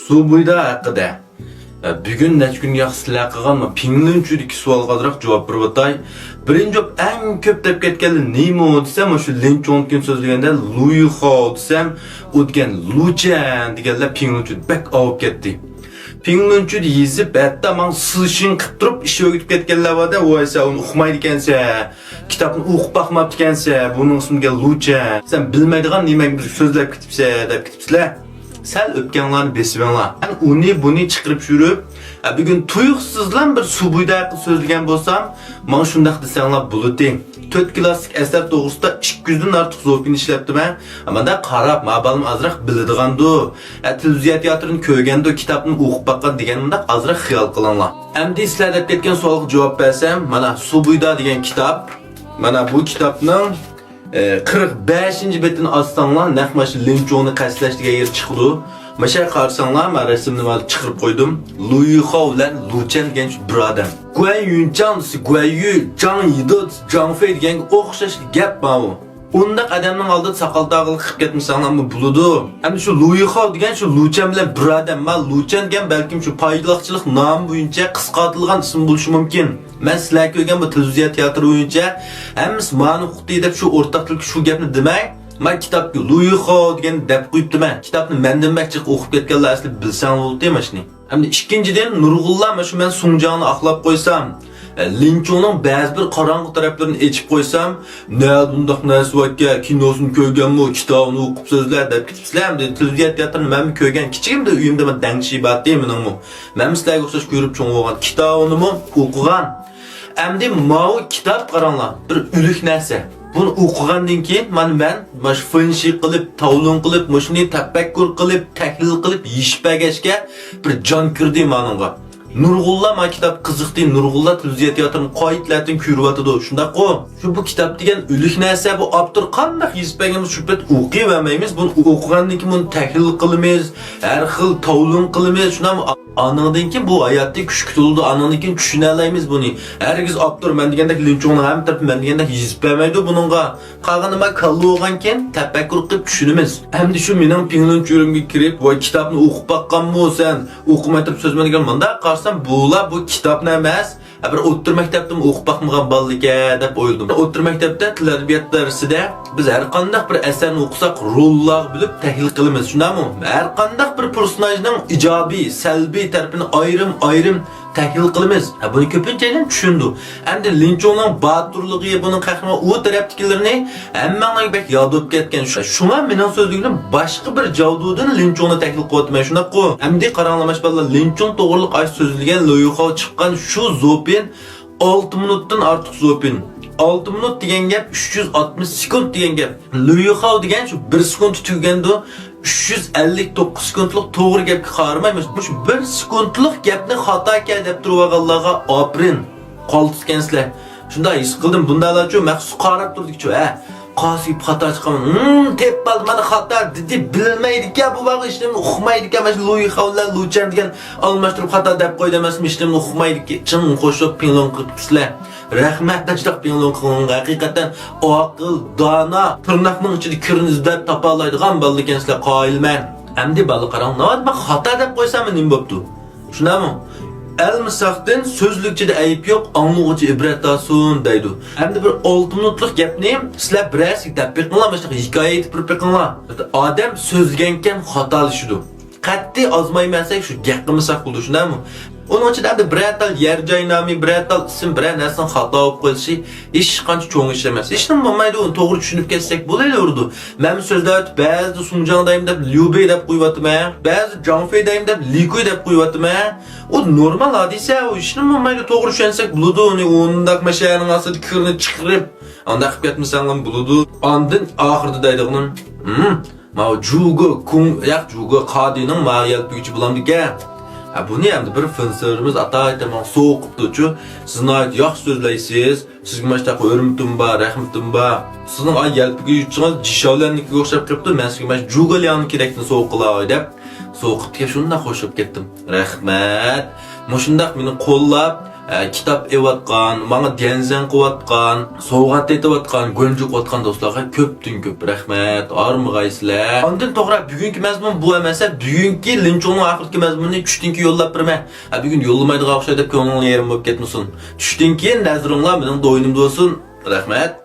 Su buyda haqida. Bugun necha kun yaxshilar qilganmi? Pinglunchudagi savolga javob berib o'tay. Birinchi eng ko'p deb ketgan nima desam, o'sha Linchonkin so'zlaganda Louis Hao desam, o'tgan Luchan deganlar Pinglunchud bak olib ketdi. Pinglunchud yezib, hatta men sishin qilib turib ish o'gitib ketganlar borda, u esa uni o'qimaydi ekansa, kitobni o'qib boqmabdi ekansa, buning ismiga Luchan. Sen bilmaydigan nima bir so'zlab ketibsa deb ketibsizlar. Sel öpkenlerini besibenglar. Yani uni buni chiqirib yurib, bugun tuyuqsizlan bir subuyda so'zlagan bo'lsam, men shundaq desanglar bo'ladi. 4 klassik asar to'g'risida 200 dan ortiq zo'pin ishlatdim. Amanda qarab, mabalim azroq biladigandu. Televiziya teatrini ko'rganda kitobni o'qib boqqan deganimda azroq xiyol qilinglar. Endi sizlar deb ketgan savolga javob bersam, mana Subuyda degan kitob, mana bu kitobning 45. betini açsanlar, naqmaşı Linchonni qasdlashdigan yer chiqdi. Masha qarsanlar, men rasmni chiqarib qo'ydim. Louis Hao bilan Luchan degan bir odam. Guan Yunchan, Guan Yu, Zhang Yido, Zhang Fei degan o'xshash gap bor. Undaq odamning oldida soqol tag'il qilib ketmasanglarmi bo'ladi. Endi shu Louis Hao degan shu Luchan bilan bir odam. Men Luchan degan balkim shu foydaliqchilik nomi bo'yicha qisqartirilgan ism bo'lishi mumkin. Men sizlar ko'rgan bu televiziya teatri bo'yicha hammasi ma'ni huquqiy deb shu o'rtaqlik shu gapni demang. Men kitobga Louis Hao degan deb qo'yibdiman. Kitobni mendan bakchiq o'qib ketganlar asli bilsang bo'ldi mana. Hamda ikkinchidan Nurg'ullar mana shu men Sunjonni aqlab qo'ysam, Linchonning ba'zi bir qorong'u taraflarini echib qo'ysam, "Ne bundaq narsa vakka kinosini ko'rganmi, kitobini o'qib so'zlar" deb ketibsizlar. Hamda televiziya teatrini men ko'rgan kichigimda uyimda men dangchi batdi meningmi. Men sizlarga o'xshash ko'rib cho'ng bo'lgan kitobini o'qigan. Endi mau kitob qaranglar, bir uluk narsa. Bunu o'qigandan keyin men mash finshi qilib, tavlun qilib, mushni tafakkur qilib, tahlil qilib, yishpagashga bir jon kirdi meningga. Nurg'ullar ma kitob qiziqdi, Nurg'ullar televiziya teatrini qoyitlardan ko'ryapti. Shundaq-ku. Shu bu kitob degan uluk narsa, bu avtor qanday yizpagimiz shubhat o'qiyvermaymiz. Buni o'qigandan keyin buni tahlil qilamiz, har xil tavlun qilamiz. Shundan anandan keyin bu hayotda kuch kutildi, anandan keyin tushuna olamiz buni. Hergiz avtor men degandek Linchonni ham taraf men degandek yizpamaydi buningga. Qolgani men kallı olgan keyin tafakkur qilib tushunamiz. Endi shu mening pinglunchurimga kirib, voy kitobni o'qib baqqanmi sen, o'qimay turib so'zman degan menda qarsam bular bu kitobni emas, bir o'tir maktabdan o'qib baqmagan bolaga deb o'yladim. O'tir maktabda til adabiyot darsida biz har qanday bir asarni o'qisak rollar bilib tahlil qilamiz, shundami? Har qanday bir personajning ijobiy, salbiy tarafini ayrim tahlil qilamiz. Buni ko'pincha tushundu. Endi Linchonning baturligi, buning qahramon u tarafdagilarni hammaning bek yodib ketgan. Shunga mening so'zligim boshqa bir javdudan Linchonni tahlil qilyapman, shunaqku. Endi qaranglar bolalar, Linchon to'g'riliq ay so'zilgan loyiha chiqqan shu zo'pin 6 minutdan ortiq zo'pin. 6 minut degan gap 360 sekund degan gap. Louis Hao degan shu 1 sekund tuganda 359 sekundlik to'g'ri gapga qaramaymiz. Bu 1 sekundlik gapni xato ekan deb turganlarga oprin. Qoltisgansizlar. Shunda his qildim, bundalarcha maxsus qarab turdik-ku, qosib xato chiqaman. Tepbal mana xato dedi, bilmaydi-ku bu vaqt ishimni uqmaydi-ku. Mana Louis Hao bilan Luchan degan almashtirib xato deb qo'ydi emasmi, ishimni uqmaydi-ku. Chin qo'shib pinglon qilibsizlar. Rahmat dajliq pinglon qilgan haqiqatan aql, dona, tirnoqning ichida kirni izlab topa oladigan bolalar ekansizlar, qoyilman. Endi bola qarang, nima xato deb qo'ysam nima bo'pti? Shunami? Elmisaqdan so'zlikchida ayib yo'q, anglag'uchi ibrat olsin deydi. Endi bir 6 minutlik gapni sizlar biroz tadbiqlar, mana hikoya aytib turibqinglar. Odam so'zlagankan xatolashidi. Qat'iy ozmaymansak shu gapimisak bo'ldi, shundami? Onun için de biretal yer joy biretal isim birer narsaning xato bo'lib qolishi hech qancha cho'ng ish emas. Hech nima bo'lmaydi, uni to'g'ri tushunib ketsak bo'laveradi. Men so'zlar ba'zi Sunjandayim deb Liu Bei deb qo'yyapman, ba'zi Zhang Fei deb Li Kui deb qo'yyapman. O normal hodisa, o hech nima bo'lmaydi, to'g'ri tushunsak bo'ladi. Uni o'ndaq mashaning asli kirni chiqarib, unda qilib ketmasanglar bo'ladi. Ondan oxirida deydigan, ma Jugo Kung, yo'q Jugo Qodining ma'yal büyücü bulamdiga. Bunu ham bir finsirimiz ataytaman so'qibdi-chu. Siz noyat yaxshi so'zlaysiz. Sizga mana shunaqa o'rmitim bor, rahmatim bor. Sizning ay yalpiga yutchingiz Jishovlarnikiga o'xshab qolibdi. Men sizga mana Jugolyonni kerakni so'qilay deb so'qibga shunday qo'shib ketdim. Rahmat. Mushundaq meni qo'llab, kitap evatkan, bana denzen kıvatkan, soğuğat etevatkan, göncü kıvatkan dostlarga köp rahmet, armıgaysizlar. Ondan to'g'ri bugungi mazmun bu emasa, bugungi linchonning oxirgi mazmunini tushdan keyin yo'llab berma. Bugun yo'llamaydigan o'xshaydi deb ko'ngling yerim bo'lib ketmasin. Tushdan keyin nazaringlar mening do'yinimda bo'lsin. Rahmat.